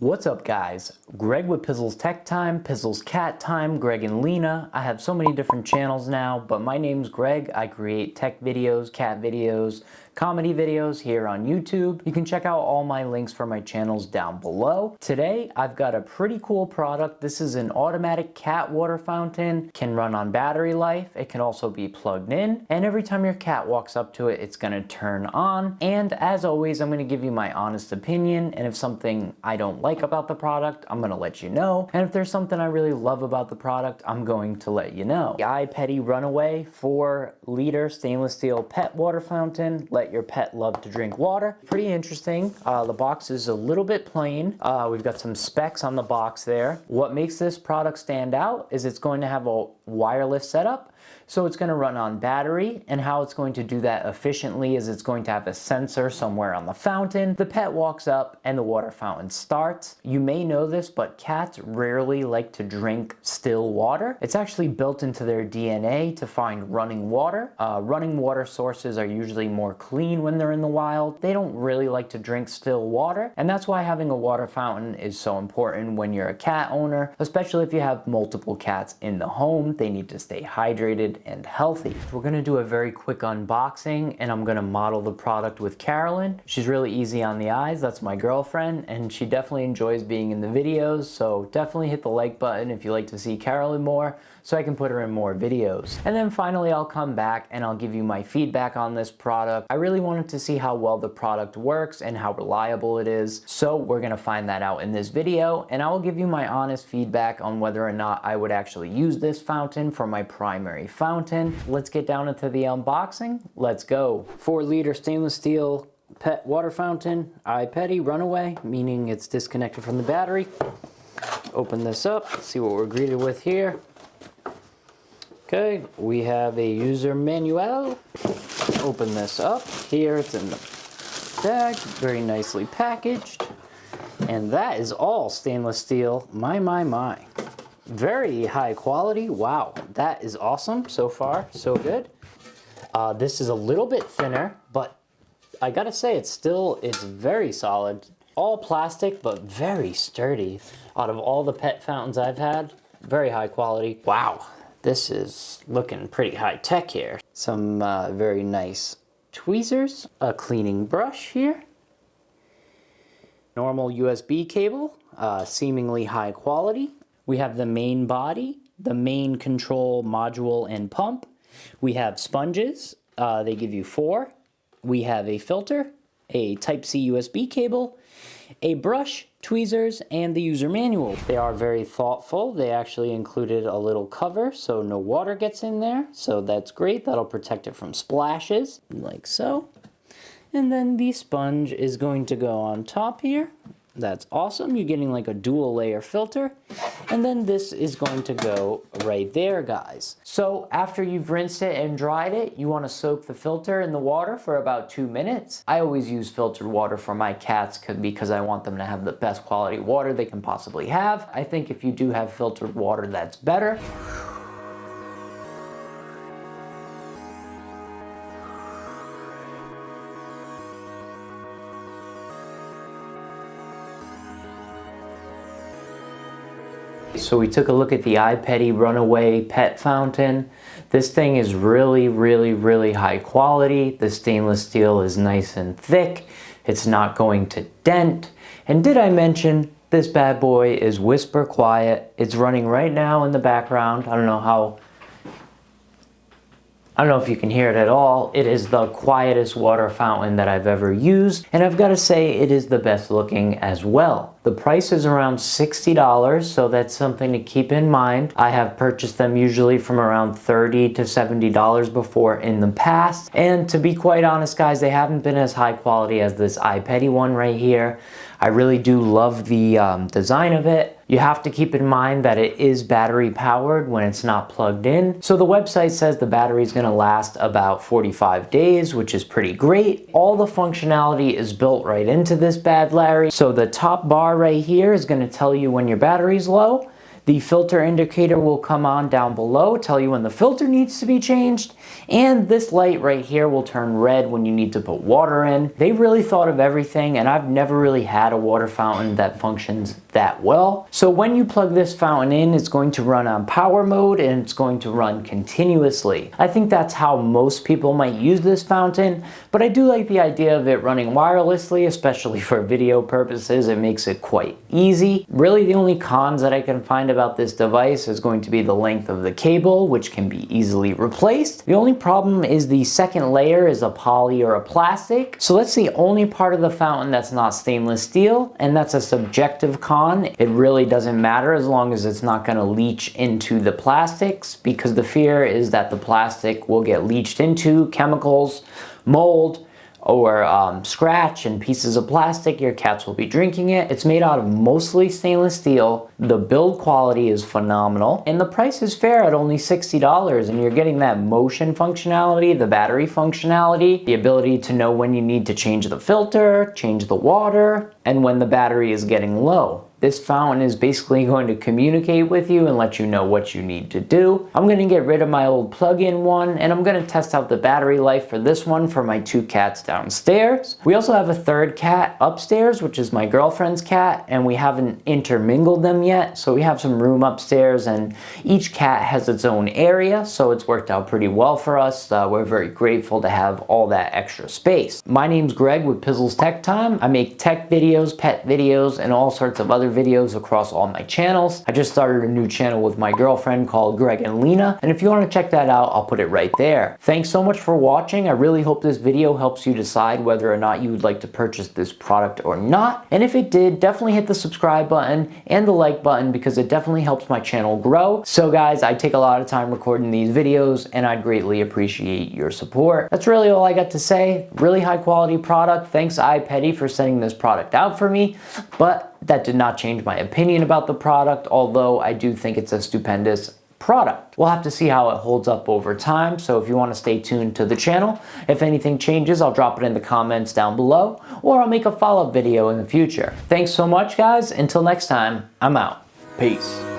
What's up guys? Greg with PizzlesTechTime, PizzlesCatTime, Greg and Lena. I have so many different channels now, but my name's Greg. I create tech videos, cat videos, comedy videos here on YouTube. You can check out all my links for my channels down below. Today, I've got a pretty cool product. This is an automatic cat water fountain. Can run on battery life. It can also be plugged in. And every time your cat walks up to it, it's gonna turn on. And as always, I'm gonna give you my honest opinion. And if something I don't like about the product, I'm gonna let you know. And if there's something I really love about the product, I'm going to let you know. The iPettie Runway 4-liter stainless steel pet water fountain. Let your pet love to drink water. Pretty interesting. The box is a little bit plain. We've got some specs on the box there. What makes this product stand out is it's going to have a wireless setup. So it's going to run on battery, and how it's going to do that efficiently is it's going to have a sensor somewhere on the fountain. The pet walks up and the water fountain starts. You may know this, but cats rarely like to drink still water. It's actually built into their DNA to find running water. Running water sources are usually more clean when they're in the wild. They don't really like to drink still water, and that's why having a water fountain is so important when you're a cat owner, especially if you have multiple cats in the home. They need to stay hydrated and healthy. We're gonna do a very quick unboxing, and I'm gonna model the product with Carolyn. She's really easy on the eyes. That's my girlfriend, and she definitely enjoys being in the videos, so definitely hit the like button if you like to see Carolyn more, so I can put her in more videos. And then finally, I'll come back and I'll give you my feedback on this product. I really wanted to see how well the product works and how reliable it is, so we're gonna find that out in this video, and I will give you my honest feedback on whether or not I would actually use this fountain for my primary fountain. Let's get down into the unboxing. Let's go. 4-liter stainless steel pet water fountain, iPettie Runaway, meaning it's disconnected from the battery. Open this up, see what we're greeted with here. Okay, we have a user manual. Open this up. Here it's in the bag, very nicely packaged. And that is all stainless steel. My. Very high quality. Wow, that is awesome. So far, so good. This is a little bit thinner, but I gotta say it's very solid. All plastic, but very sturdy. Out of all the pet fountains I've had, very high quality. Wow, this is looking pretty high tech here. Some very nice tweezers, a cleaning brush here. Normal USB cable, seemingly high quality. We have the main body, the main control module and pump. We have sponges, they give you 4. We have a filter, a Type-C USB cable, a brush, tweezers, and the user manual. They are very thoughtful. They actually included a little cover so no water gets in there. So that's great, that'll protect it from splashes, like so. And then the sponge is going to go on top here. That's awesome. You're getting like a dual layer filter. And then this is going to go right there, guys. So after you've rinsed it and dried it, you want to soak the filter in the water for about 2 minutes. I always use filtered water for my cats because I want them to have the best quality water they can possibly have. I think if you do have filtered water, that's better. So we took a look at the iPettie Runaway Pet Fountain. This thing is really high quality. The stainless steel is nice and thick. It's not going to dent. And did I mention this bad boy is whisper quiet. It's running right now in the background. I don't know if you can hear it at all. It is the quietest water fountain that I've ever used, and I've got to say it is the best looking as well. The price is around $60, so that's something to keep in mind. I have purchased them usually from around $30 to $70 before in the past, and to be quite honest guys, they haven't been as high quality as this iPettie one right here. I really do love the design of it. You have to keep in mind that it is battery powered when it's not plugged in. So the website says the battery is going to last about 45 days, which is pretty great. All the functionality is built right into this bad Larry. So the top bar right here is going to tell you when your battery's low. The filter indicator will come on down below, tell you when the filter needs to be changed, and this light right here will turn red when you need to put water in. They really thought of everything, and I've never really had a water fountain that functions that well. So when you plug this fountain in, it's going to run on power mode and it's going to run continuously. I think that's how most people might use this fountain, but I do like the idea of it running wirelessly, especially for video purposes. It makes it quite easy. Really, the only cons that I can find about this device is going to be the length of the cable, which can be easily replaced. The only problem is the second layer is a poly or a plastic. So that's the only part of the fountain that's not stainless steel, and that's a subjective con. It really doesn't matter as long as it's not going to leach into the plastics, because the fear is that the plastic will get leached into chemicals, mold, or scratch and pieces of plastic. Your cats will be drinking it. It's made out of mostly stainless steel. The build quality is phenomenal, and the price is fair at only $60, and you're getting that motion functionality, the battery functionality, the ability to know when you need to change the filter, change the water, and when the battery is getting low. This fountain is basically going to communicate with you and let you know what you need to do. I'm going to get rid of my old plug-in one, and I'm going to test out the battery life for this one for my 2 cats downstairs. We also have a third cat upstairs, which is my girlfriend's cat, and we haven't intermingled them yet. So we have some room upstairs, and each cat has its own area, so it's worked out pretty well for us. We're very grateful to have all that extra space. My name's Greg with PizzlesTechTime. I make tech videos, pet videos, and all sorts of other videos across all my channels. I just started a new channel with my girlfriend called Greg and Lena, and if you want to check that out, I'll put it right there. Thanks so much for watching. I really hope this video helps you decide whether or not you would like to purchase this product or not, and if it did, definitely hit the subscribe button and the like button, because it definitely helps my channel grow. So guys, I take a lot of time recording these videos, and I'd greatly appreciate your support. That's really all I got to say. Really high quality product. Thanks iPettie for sending this product out for me, but that did not change my opinion about the product, although I do think it's a stupendous product. We'll have to see how it holds up over time, so if you want to stay tuned to the channel, if anything changes, I'll drop it in the comments down below, or I'll make a follow-up video in the future. Thanks so much, guys. Until next time, I'm out. Peace.